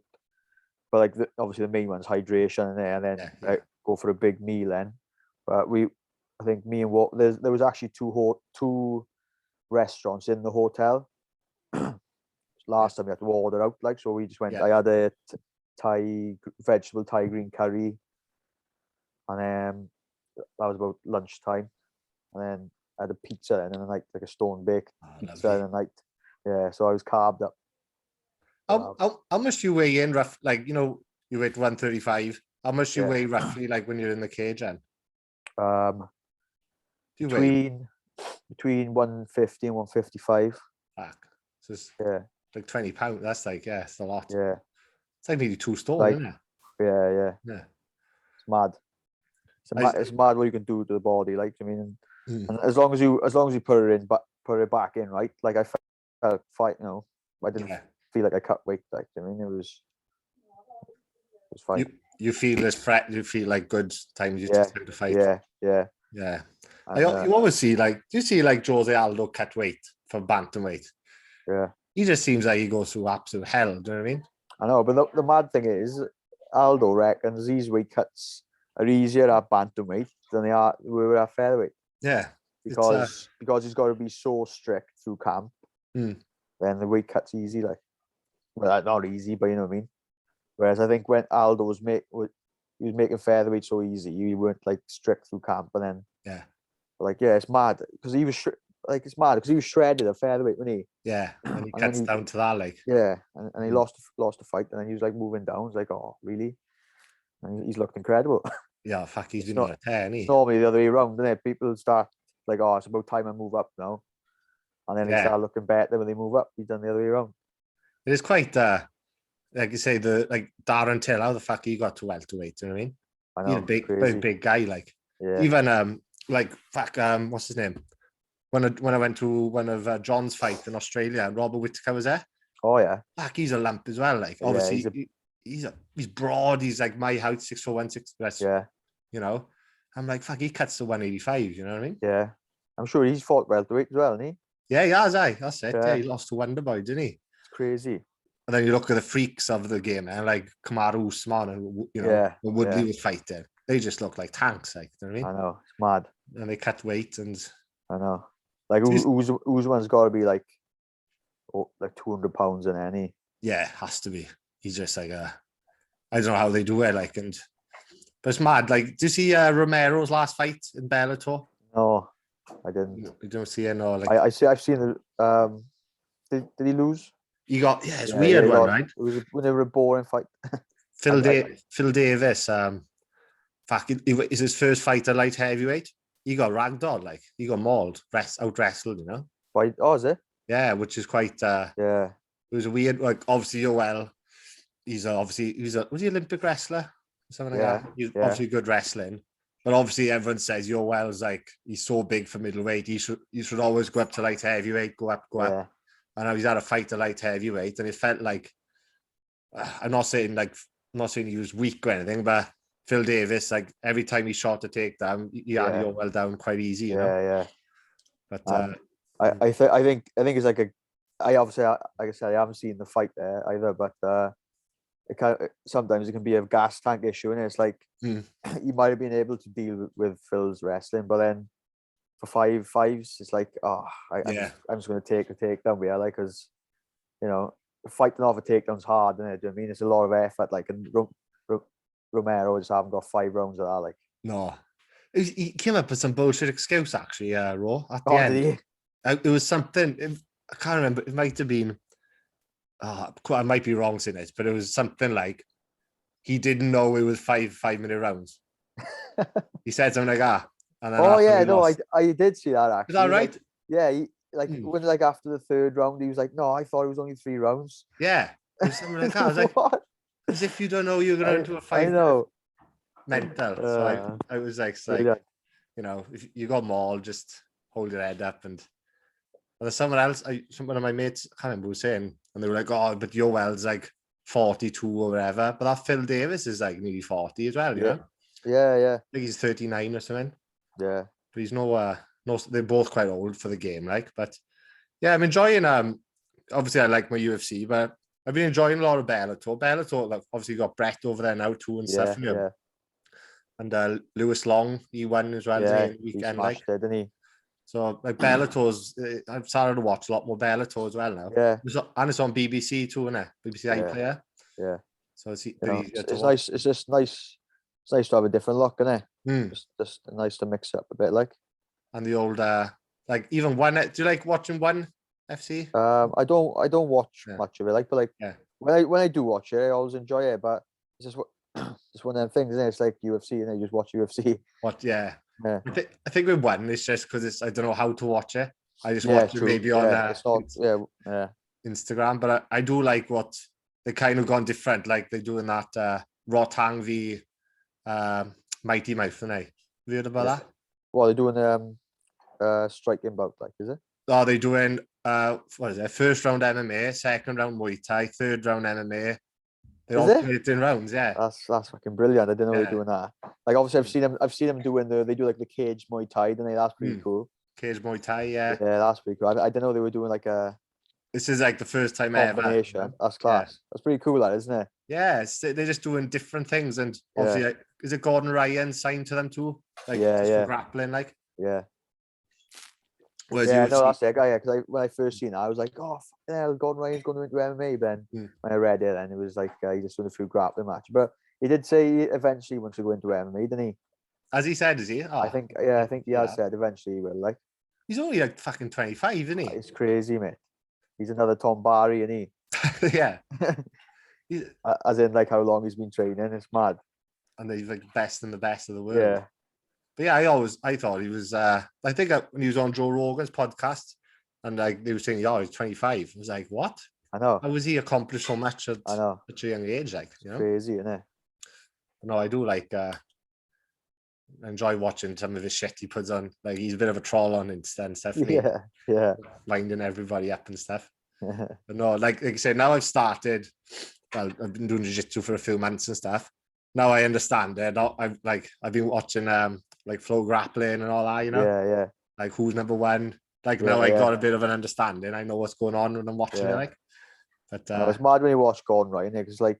B: But like obviously the main one's hydration, and then go for a big meal then. But I think me and what there was actually two restaurants in the hotel. Last time we had to order out, like, so we just went. I had a vegetable Thai green curry, and then that was about lunchtime, and then I had a pizza in the night, like a stone baked pizza in the night. Yeah, so I was carved up.
A: How much do you weigh in rough? Like, you weigh 135. How much do you weigh roughly like when you're in the cage then?
B: Do you between 150 and 155.
A: Fuck. So it's like 20 pounds. That's like, it's a lot.
B: Yeah.
A: It's like nearly 2 stone,
B: like,
A: isn't it?
B: Yeah. It's mad. It's mad what you can do to the body, like, I mean, and as long as you put it back in, right? Like I felt fight, I didn't feel like I cut weight, like, I mean, it was fine.
A: You feel this fret, you feel like good times you just have to fight.
B: Yeah.
A: You always see like, do you see like Jose Aldo cut weight for bantamweight?
B: Yeah.
A: He just seems like he goes through absolute hell, do you know what I mean?
B: I know, but the mad thing is, Aldo reckons these weight cuts are easier at bantamweight than they were at featherweight.
A: Yeah.
B: Because he's got to be so strict through camp. Then the weight cut's easy, like, well, not easy, but you know what I mean. Whereas I think when Aldo was making featherweight so easy, you weren't like strict through camp, and then it's mad because he was like it's mad because he was shredded at featherweight, wasn't he?
A: Yeah, and he
B: And then
A: cuts down to that, like.
B: yeah, and he
A: Mm.
B: lost the fight, and then he was like moving down. It's like, oh, really? And he's looked incredible.
A: Yeah, fuck, he's
B: It's
A: been on
B: not.
A: a tear, hasn't
B: It's
A: he?
B: normally the other way around, isn't it? People start like, oh, it's about time I move up now, and then they
A: Yeah,
B: start looking better when they move up. He's done the other way around.
A: it is quite, like you say, like Darren Till, how the fuck he got to welterweight, you know what I mean?
B: I
A: He's a
B: know, it's
A: big,
B: crazy.
A: big guy, like.
B: Yeah.
A: Even, like, fuck, what's his name? When I went to one of John's fights in Australia, and Robert Whittaker was there.
B: Oh yeah.
A: Fuck, he's a lump as well, like.
B: Yeah,
A: Obviously, he's broad, he's like my height, 6'4", 160,
B: yeah,
A: you know? I'm like, fuck, he cuts to 185, you know what I mean?
B: yeah. I'm sure he's fought welterweight as well, hasn't he?
A: Yeah, he has, that's it. Yeah,
B: Yeah.
A: he lost to Wonderboy, didn't he?
B: It's crazy.
A: And then you look at the freaks of the game, and like Kamaru Usman and
B: Yeah,
A: Woodley
B: yeah.
A: was fighting. They just look like tanks, like, you know what I
B: I
A: mean?
B: know. It's mad.
A: And they cut weight, and
B: I know. Like
A: Just-
B: Usman's got to be like 200 pounds in any.
A: yeah, has to be. He's just like I don't know how they do it, like, but it's mad. Like, do you see Romero's last fight in Bellator?
B: No, I didn't.
A: You don't see it, no. Like,
B: I've seen the did he lose?
A: he got it's
B: Yeah,
A: weird
B: he
A: one,
B: lost.
A: right?
B: It was when they were a boring fight.
A: Phil
B: I-
A: Phil Davis, fuck, it is his first fight at light heavyweight. He got ragdolled, like he got mauled, out wrestled, you know.
B: Why? Oh, is it?
A: Yeah, which is quite.
B: Yeah.
A: It was a weird, like, obviously Yoel, was he Olympic wrestler? Something like
B: Yeah,
A: that. He's
B: yeah.
A: obviously good wrestling. But obviously everyone says Yoel's like, he's so big for middleweight. He should always go up to light heavyweight, go up.
B: Yeah.
A: And now he's had a fight at light heavyweight, and it felt like, I'm not saying he was weak or anything, but Phil Davis, like every time he shot a takedown, he had
B: Yeah.
A: Yoel down quite easy, you know.
B: Yeah.
A: But
B: I think it's like I obviously, like I said, I haven't seen the fight there either, but sometimes it can be a gas tank issue, and it's like he might have been able to deal with Phil's wrestling, but then for fives, it's like, I'm just going to take a takedown, yeah, like, because fighting off a takedown's hard, isn't it? Do you know what I mean? It's a lot of effort, like, and Romero just haven't got 5 rounds of that, like.
A: no, he came up with some bullshit excuse actually, Raw at the
B: Oh,
A: end.
B: did he?
A: It was something, I can't remember. It might have been. I might be wrong saying this, but it was something like he didn't know it was 5-minute rounds. He said something like that. And then
B: I did see that actually.
A: Is that right?
B: When like after the 3rd round, he was like, "No, I thought it was only 3 rounds."
A: Yeah, it was something like that. I was like,
B: what?
A: as if you don't know you're going into a fight.
B: I know.
A: Mental. So I was like, if you got mauled, just hold your head up. And there's someone else, one of my mates, I can't remember who was saying, and they were like, "Oh, but Yoel's like 42 or whatever." But that Phil Davis is like nearly 40 as well, you know?
B: Yeah.
A: I think he's 39 or something.
B: Yeah.
A: But he's no, they're both quite old for the game, like. But yeah, I'm enjoying. Obviously, I like my UFC, but I've been enjoying a lot of Bellator. Like, obviously, got Brett over there now too and stuff.
B: Yeah.
A: And Lewis Long, he won as well.
B: Yeah,
A: The weekend,
B: he smashed it, didn't he?
A: So like Bellator's, I've started to watch a lot more Bellator as well now.
B: Yeah.
A: And it's on BBC too, isn't it? BBC iPlayer.
B: Yeah.
A: So it's
B: nice. It's just nice. It's nice to have a different look, isn't it? Just nice to mix it up a bit, like.
A: And the old, like even one. Do you like watching one FC?
B: I don't watch much of it, like, but like when I do watch it, I always enjoy it. But it's just it's one of them things, isn't it? It's like UFC, and I just watch UFC.
A: Yeah. I think with one, it's just because I don't know how to watch it. I just watch it maybe on Instagram. But I do like what they kind of gone different, like they're doing that Rotang v Mighty Mouth, isn't they? Have you heard about that?
B: Well, they're doing striking bout, like, is it?
A: Oh, they're doing what is it? First round MMA, second round Muay Thai, third round MMA. They're alternating rounds, yeah.
B: That's fucking brilliant. I didn't know they were doing that. Like, obviously, I've seen them doing they do like the cage Muay Thai, don't they? That's pretty cool.
A: Cage Muay Thai, yeah.
B: Yeah, that's pretty cool. I didn't know they were doing like a.
A: This is like the first time
B: combination.
A: ever.
B: That's class. Yeah. That's pretty cool, that, isn't it?
A: Yeah, they're just doing different things, and obviously, like, is it Gordon Ryan signed to them too? Like, for grappling, like.
B: Yeah.
A: Whereas
B: that's it. Because when I first seen it, I was like, "Oh, Gordon Ryan's going into MMA." Then when I read it, and it was like he just doing a few grappling match. But he did say eventually he wants to go into MMA, didn't he?
A: As he said, is he? Oh.
B: I think he has said eventually he will. Like,
A: He's only like fucking 25, isn't he?
B: It's crazy, mate. He's another Tom Barry, isn't
A: Yeah.
B: he? As in, like, how long he's been training. It's mad.
A: And he's like best and the best of the world.
B: Yeah.
A: But yeah, I thought he was, I think when he was on Joe Rogan's podcast and like they were saying, he's 25. I was like, what?
B: I know.
A: How was he accomplished so much at
B: I know.
A: such a young age? Like, you know?
B: Crazy, isn't it?
A: No, I do like, I enjoy watching some of his shit he puts on. Like, he's a bit of a troll on Insta and stuff.
B: Yeah.
A: Winding everybody up and stuff. But no, like I said, now I've started, well, I've been doing jiu-jitsu for a few months and stuff. Now I understand it. I've been watching like flow grappling and all that, you know?
B: Yeah.
A: Like who's number one. Like
B: Yeah,
A: now I
B: yeah.
A: got a bit of an understanding. I know what's going on when I'm watching it. Like, but
B: I know, it's mad when you watch Gordon Ryan, because like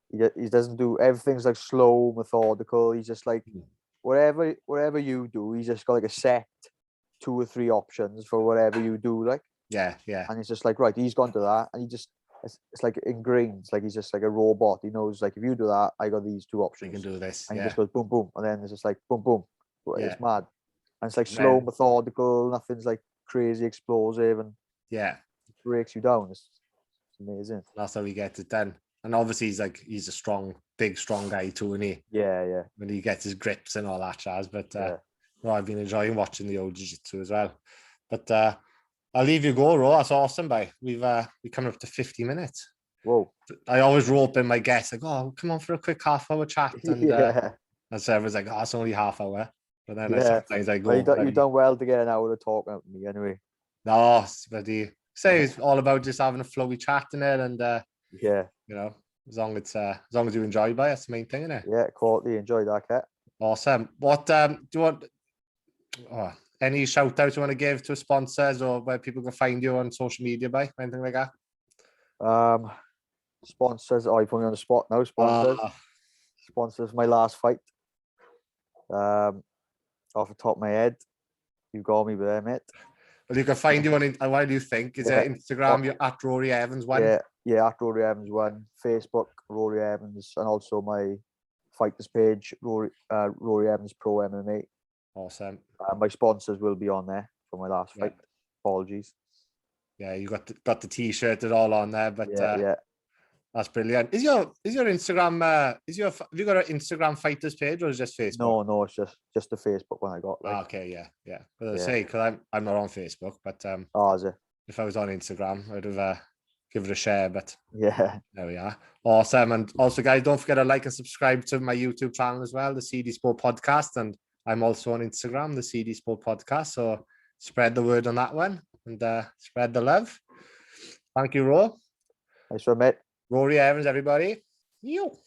B: he doesn't do everything's like slow, methodical. He's just like whatever you do, he's just got like a set 2 or 3 options for whatever you do. Like,
A: yeah.
B: and it's just like, right, he's gone to that, and he just it's like ingrained. Like, he's just like a robot. He knows, like, if you do that, I got these 2 options.
A: You can do this.
B: And he just goes boom, boom, and then it's just like boom, boom. It's mad, and it's like slow, methodical. Nothing's like crazy explosive, and
A: it
B: breaks you down. It's amazing.
A: That's how he gets it done. And obviously he's a big, strong guy too, isn't he?
B: Yeah.
A: When he gets his grips and all that jazz. But no, I've been enjoying watching the old jiu-jitsu as well. But I'll leave you go, Ro. That's awesome, bye. We're coming up to 50 minutes.
B: Whoa.
A: I always rope in my guests, like, oh, come on for a quick half-hour chat. And and so everyone's like, oh, it's only half hour. But then sometimes I go.
B: Well, you've done well to get an hour of talking to me anyway.
A: No, but say it's all about just having a flowy chat in it, and
B: you
A: know, as long as you enjoy by it, that's the main thing, isn't it?
B: Yeah, quality. Enjoy that, Kat.
A: Awesome. What do you want? Any shout outs you want to give to sponsors, or where people can find you on social media by anything like that?
B: Sponsors. Oh, you put me on the spot now. Sponsors. My last fight. Off the top of my head, you got me there, mate.
A: Well, you can find you on. What do you think? Is it Instagram? You're at Rory Evans 1.
B: Yeah, at Rory Evans 1. Facebook, Rory Evans, and also my fighters page, Rory Evans Pro MMA.
A: Awesome.
B: My sponsors will be on there for my last fight. Apologies.
A: Yeah, you got the t-shirt and all on there, but
B: yeah.
A: That's brilliant. Is your Instagram have you got an Instagram fighters page, or is it just Facebook?
B: No, it's just the Facebook one I got. Like.
A: Okay, yeah. But I say, because I'm not on Facebook, but
B: is it?
A: If I was on Instagram, I'd have give it a share. But
B: yeah,
A: there we are. Awesome. And also, guys, don't forget to like and subscribe to my YouTube channel as well, the CD Sport Podcast, and I'm also on Instagram, the CD Sport Podcast. So spread the word on that one, and spread the love. Thank you, Ro.
B: Nice one, mate.
A: Rory Evans, everybody. You.